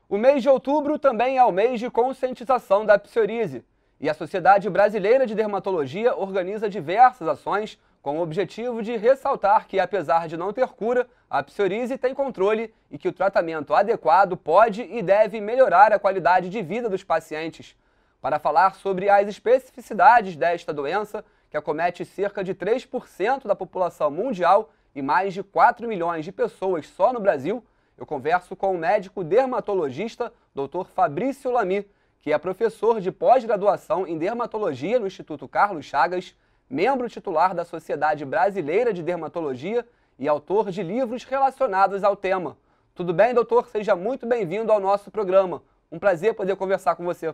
O mês de outubro também é o mês de conscientização da psoríase, e a Sociedade Brasileira de Dermatologia organiza diversas ações com o objetivo de ressaltar que, apesar de não ter cura, a psoríase tem controle e que o tratamento adequado pode e deve melhorar a qualidade de vida dos pacientes. Para falar sobre as especificidades desta doença, que acomete cerca de 3% da população mundial e mais de 4 milhões de pessoas só no Brasil, eu converso com o médico dermatologista Dr. Fabrício Lamy, que é professor de pós-graduação em dermatologia no Instituto Carlos Chagas, membro titular da Sociedade Brasileira de Dermatologia e autor de livros relacionados ao tema. Tudo bem, doutor? Seja muito bem-vindo ao nosso programa. Um prazer poder conversar com você.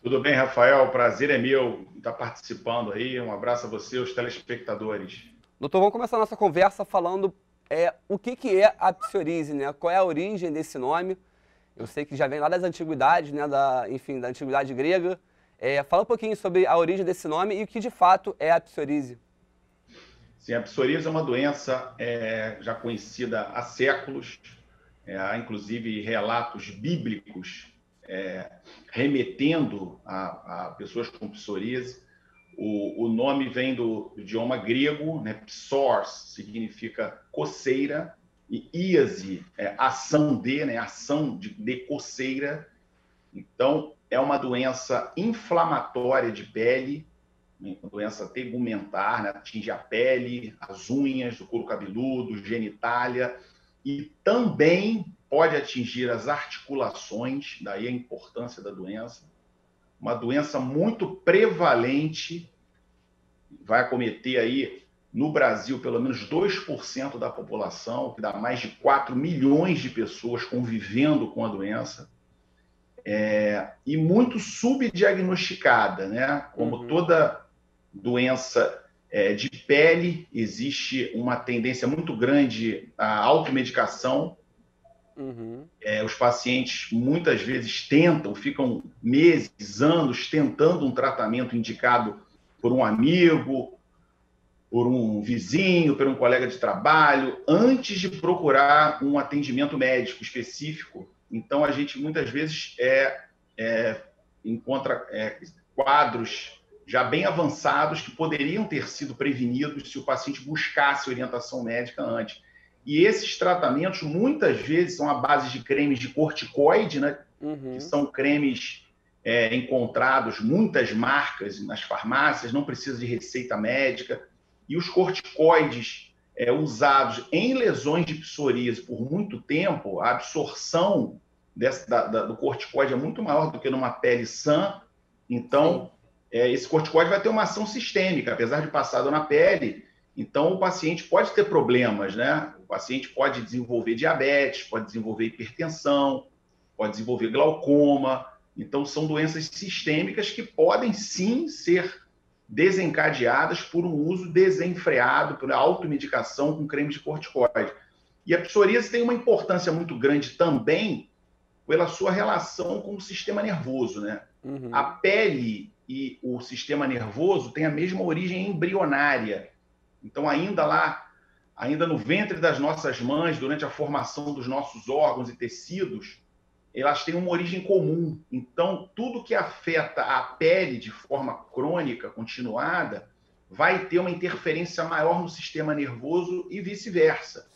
Tudo bem, Rafael? O prazer é meu estar participando aí. Um abraço a você e aos telespectadores. Doutor, vamos começar a nossa conversa falando o que é a psoríase, né? Qual é a origem desse nome? Eu sei que já vem lá das antiguidades, né? da antiguidade grega. Fala um pouquinho sobre a origem desse nome e o que de fato é a psoríase. Sim, a psoríase é uma doença já conhecida há séculos. Há inclusive relatos bíblicos remetendo a pessoas com psoríase. O nome vem do idioma grego, né? Psors significa coceira, e íase é ação de, né? Ação de coceira. Então, é uma doença inflamatória de pele, uma doença tegumentar, né? Atinge a pele, as unhas do couro cabeludo, genitália, e também pode atingir as articulações, daí a importância da doença. Uma doença muito prevalente, vai acometer aí no Brasil pelo menos 2% da população, que dá mais de 4 milhões de pessoas convivendo com a doença, e muito subdiagnosticada, né? Como toda doença de pele, existe uma tendência muito grande à automedicação. Os pacientes muitas vezes ficam meses, anos tentando um tratamento indicado por um amigo, por um vizinho, por um colega de trabalho, antes de procurar um atendimento médico específico. Então, a gente muitas vezes encontra quadros já bem avançados que poderiam ter sido prevenidos se o paciente buscasse orientação médica antes. E esses tratamentos, muitas vezes, são à base de cremes de corticoide, né? Que são cremes encontrados, muitas marcas nas farmácias, não precisa de receita médica. E os corticoides usados em lesões de psoríase por muito tempo, a absorção do corticoide é muito maior do que numa pele sã. Então, esse corticoide vai ter uma ação sistêmica, apesar de passado na pele. Então, o paciente pode ter problemas, né? O paciente pode desenvolver diabetes, pode desenvolver hipertensão, pode desenvolver glaucoma. Então, são doenças sistêmicas que podem, sim, ser desencadeadas por um uso desenfreado, por automedicação com creme de corticoide. E a psoríase tem uma importância muito grande também pela sua relação com o sistema nervoso, né? A pele e o sistema nervoso têm a mesma origem embrionária. Então, ainda no ventre das nossas mães, durante a formação dos nossos órgãos e tecidos, elas têm uma origem comum. Então, tudo que afeta a pele de forma crônica, continuada, vai ter uma interferência maior no sistema nervoso e vice-versa.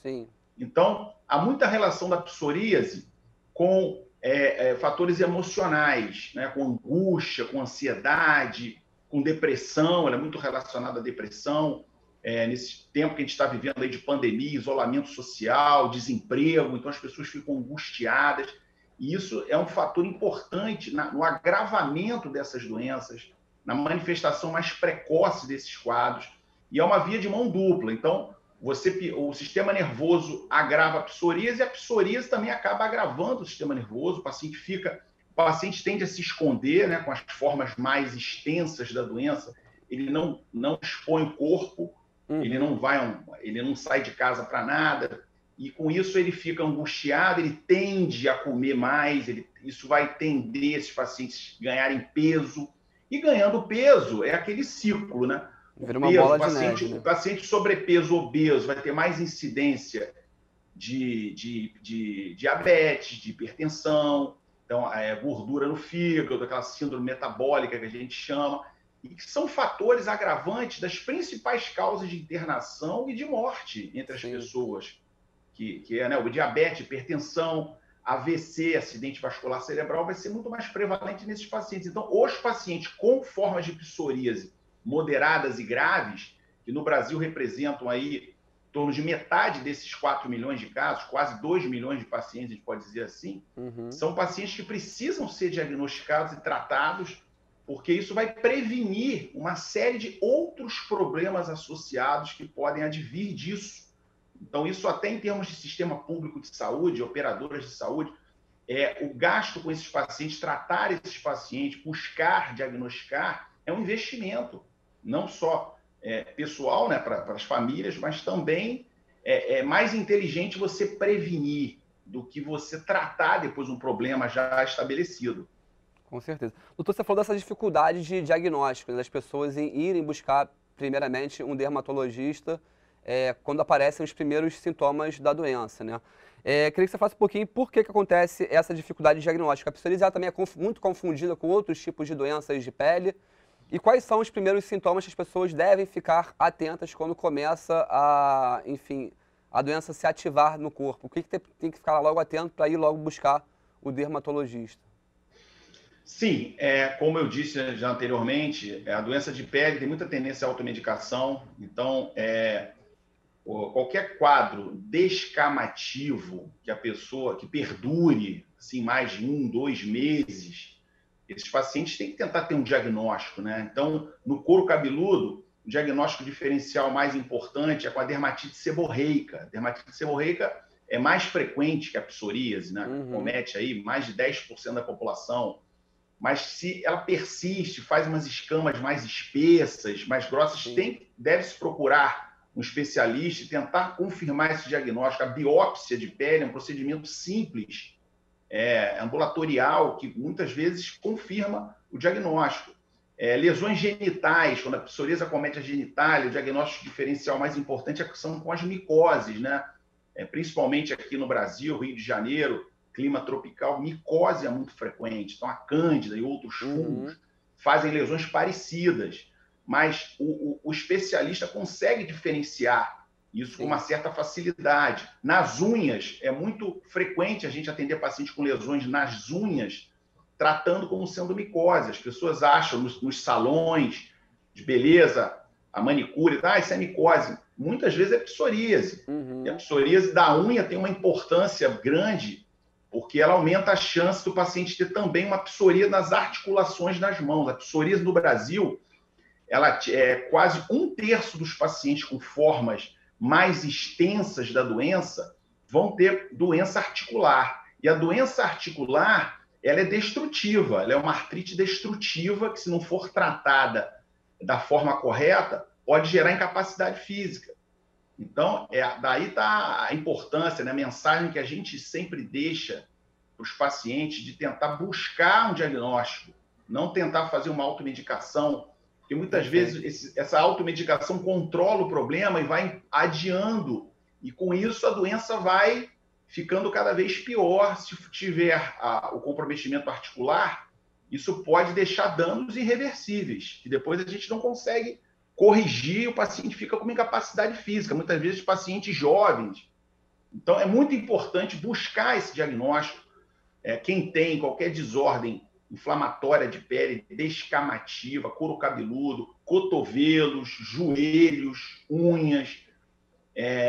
Então, há muita relação da psoríase com fatores emocionais, né? Com angústia, com ansiedade, com depressão. Ela é muito relacionada à depressão. Nesse tempo que a gente está vivendo aí de pandemia, isolamento social, desemprego, então as pessoas ficam angustiadas. E isso é um fator importante no agravamento dessas doenças, na manifestação mais precoce desses quadros. E é uma via de mão dupla. Então, o sistema nervoso agrava a psoríase e a psoríase também acaba agravando o sistema nervoso. O paciente tende a se esconder, né, com as formas mais extensas da doença. Ele não expõe o corpo, ele não sai de casa para nada. E com isso ele fica angustiado, ele tende a comer mais, isso vai tender esses pacientes a ganharem peso. E ganhando peso é aquele ciclo, né? Vira uma bola de neve, né? O paciente sobrepeso, obeso, vai ter mais incidência de diabetes, de hipertensão, então, gordura no fígado, aquela síndrome metabólica que a gente chama, e que são fatores agravantes das principais causas de internação e de morte entre as pessoas, que é, né, o diabetes, hipertensão, AVC, acidente vascular cerebral, vai ser muito mais prevalente nesses pacientes. Então, os pacientes com formas de psoríase moderadas e graves, que no Brasil representam aí em torno de metade desses 4 milhões de casos, quase 2 milhões de pacientes, a gente pode dizer assim, são pacientes que precisam ser diagnosticados e tratados, porque isso vai prevenir uma série de outros problemas associados que podem advir disso. Então, isso até em termos de sistema público de saúde, operadoras de saúde, o gasto com esses pacientes, tratar esses pacientes, buscar, diagnosticar, é um investimento, não só pessoal, né, para as famílias, mas também é mais inteligente você prevenir do que você tratar depois um problema já estabelecido. Com certeza. Doutor, você falou dessa dificuldade de diagnóstico, né, das pessoas em irem buscar, primeiramente, um dermatologista quando aparecem os primeiros sintomas da doença, né? Queria que você falasse um pouquinho por que acontece essa dificuldade diagnóstica. A psoríase também é muito confundida com outros tipos de doenças de pele. E quais são os primeiros sintomas que as pessoas devem ficar atentas quando começa enfim, a doença se ativar no corpo? O que tem que ficar logo atento para ir logo buscar o dermatologista? Sim, como eu disse já anteriormente, a doença de pele tem muita tendência à automedicação. Então, qualquer quadro descamativo que perdure assim, mais de 1, 2 meses, esses pacientes têm que tentar ter um diagnóstico, né? Então, no couro cabeludo, o diagnóstico diferencial mais importante é com a dermatite seborreica. A dermatite seborreica é mais frequente que a psoríase, né? Comete aí mais de 10% da população. Mas se ela persiste, faz umas escamas mais espessas, mais grossas, deve-se procurar um especialista e tentar confirmar esse diagnóstico. A biópsia de pele é um procedimento simples, ambulatorial, que muitas vezes confirma o diagnóstico. Lesões genitais, quando a psoríase acomete a genitália, o diagnóstico diferencial mais importante são com as micoses, né? Principalmente aqui no Brasil, Rio de Janeiro, clima tropical, micose é muito frequente. Então, a cândida e outros fungos fazem lesões parecidas, mas o especialista consegue diferenciar isso com uma certa facilidade. Nas unhas, é muito frequente a gente atender pacientes com lesões nas unhas, tratando como sendo micose. As pessoas acham nos salões de beleza, a manicure, isso é micose. Muitas vezes é psoríase. E a psoríase da unha tem uma importância grande, porque ela aumenta a chance do paciente ter também uma psoríase nas articulações das mãos. A psoríase no Brasil, ela é quase 1/3 dos pacientes com formas mais extensas da doença vão ter doença articular. E a doença articular, ela é destrutiva, ela é uma artrite destrutiva que, se não for tratada da forma correta, pode gerar incapacidade física. Então, daí está a importância, né, a mensagem que a gente sempre deixa para os pacientes de tentar buscar um diagnóstico, não tentar fazer uma automedicação, porque muitas vezes essa automedicação controla o problema e vai adiando, e com isso a doença vai ficando cada vez pior. Se tiver o comprometimento articular, isso pode deixar danos irreversíveis, que depois a gente não consegue corrigir, o paciente fica com uma incapacidade física, muitas vezes pacientes jovens. Então, é muito importante buscar esse diagnóstico. Quem tem qualquer desordem inflamatória de pele, descamativa, couro cabeludo, cotovelos, joelhos, unhas.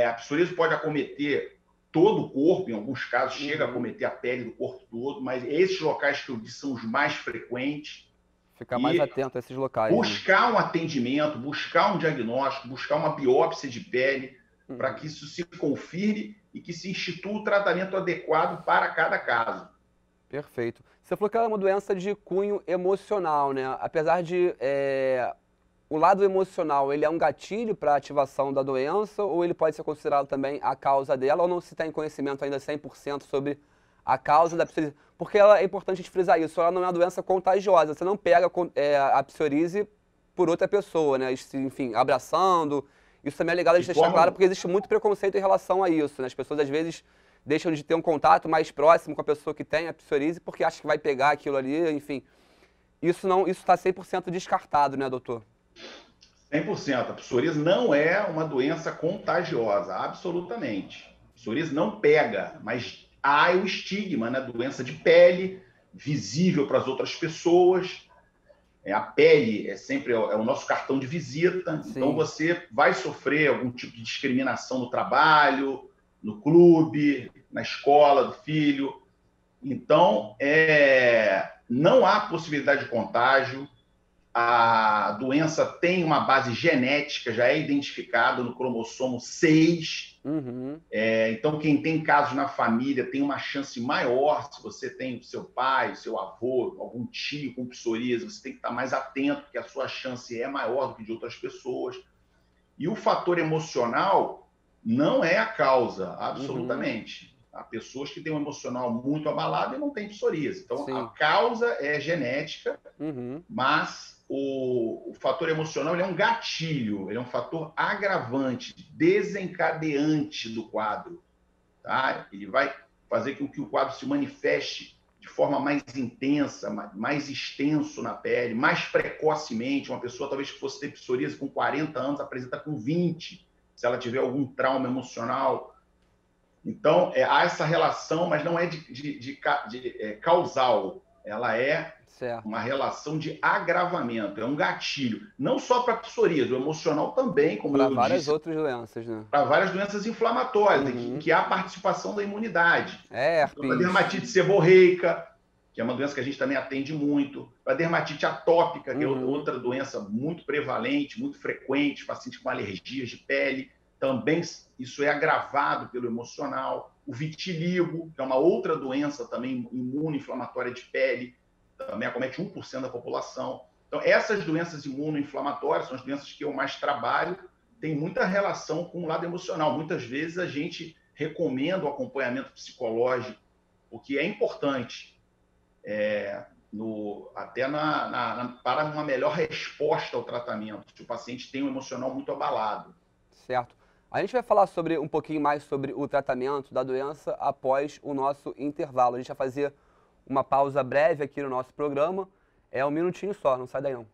A psoríase pode acometer todo o corpo, em alguns casos chega a acometer a pele do corpo todo, mas esses locais que eu disse são os mais frequentes. Ficar mais atento a esses locais. Buscar um atendimento, buscar um diagnóstico, buscar uma biópsia de pele, para que isso se confirme e que se institua o tratamento adequado para cada caso. Perfeito. Você falou que ela é uma doença de cunho emocional, né? Apesar de o lado emocional, ele é um gatilho para a ativação da doença, ou ele pode ser considerado também a causa dela, ou não se tem conhecimento ainda 100% sobre a causa da psoríase? Porque é importante a gente frisar isso, ela não é uma doença contagiosa, você não pega a psoríase por outra pessoa, né? Enfim, abraçando. Isso também é legal a gente deixar claro, porque existe muito preconceito em relação a isso, né? As pessoas, às vezes, deixam de ter um contato mais próximo com a pessoa que tem a psoríase porque acha que vai pegar aquilo ali, enfim. Isso está 100% descartado, né, doutor? 100%. A psoríase não é uma doença contagiosa, absolutamente. A psoríase não pega, mas há o estigma, né? Doença de pele, visível para as outras pessoas. A pele é sempre o nosso cartão de visita. Sim. Então você vai sofrer algum tipo de discriminação no trabalho, no clube, na escola do filho. Então, não há possibilidade de contágio. A doença tem uma base genética, já é identificada no cromossomo 6. Uhum. Então, quem tem casos na família tem uma chance maior. Se você tem seu pai, seu avô, algum tio com psoríase, você tem que estar mais atento, porque a sua chance é maior do que de outras pessoas. E o fator emocional não é a causa, absolutamente. Uhum. Há pessoas que têm um emocional muito abalado e não têm psoríase. Então, sim, a causa é genética, mas o fator emocional ele é um gatilho, ele é um fator agravante, desencadeante do quadro. Tá? Ele vai fazer com que o quadro se manifeste de forma mais intensa, mais extenso na pele, mais precocemente. Uma pessoa talvez que fosse ter psoríase com 40 anos apresenta com 20, se ela tiver algum trauma emocional. Então, há essa relação, mas não é causal. Ela é uma relação de agravamento, é um gatilho. Não só para a psoríase, o emocional também, como eu disse. Para várias outras doenças, né? Para várias doenças inflamatórias, em que há participação da imunidade. Herpes. Então, para dermatite seborreica, que é uma doença que a gente também atende muito. Para dermatite atópica, que é outra doença muito prevalente, muito frequente, pacientes com alergias de pele. Também isso é agravado pelo emocional. O vitiligo, que é uma outra doença também imunoinflamatória de pele, também acomete 1% da população. Então, essas doenças imunoinflamatórias são as doenças que eu mais trabalho, tem muita relação com o lado emocional. Muitas vezes a gente recomenda o acompanhamento psicológico, o que é importante, até para uma melhor resposta ao tratamento, se o paciente tem um emocional muito abalado. Certo. A gente vai falar um pouquinho mais sobre o tratamento da doença após o nosso intervalo. A gente vai fazer uma pausa breve aqui no nosso programa. É um minutinho só, não sai daí não.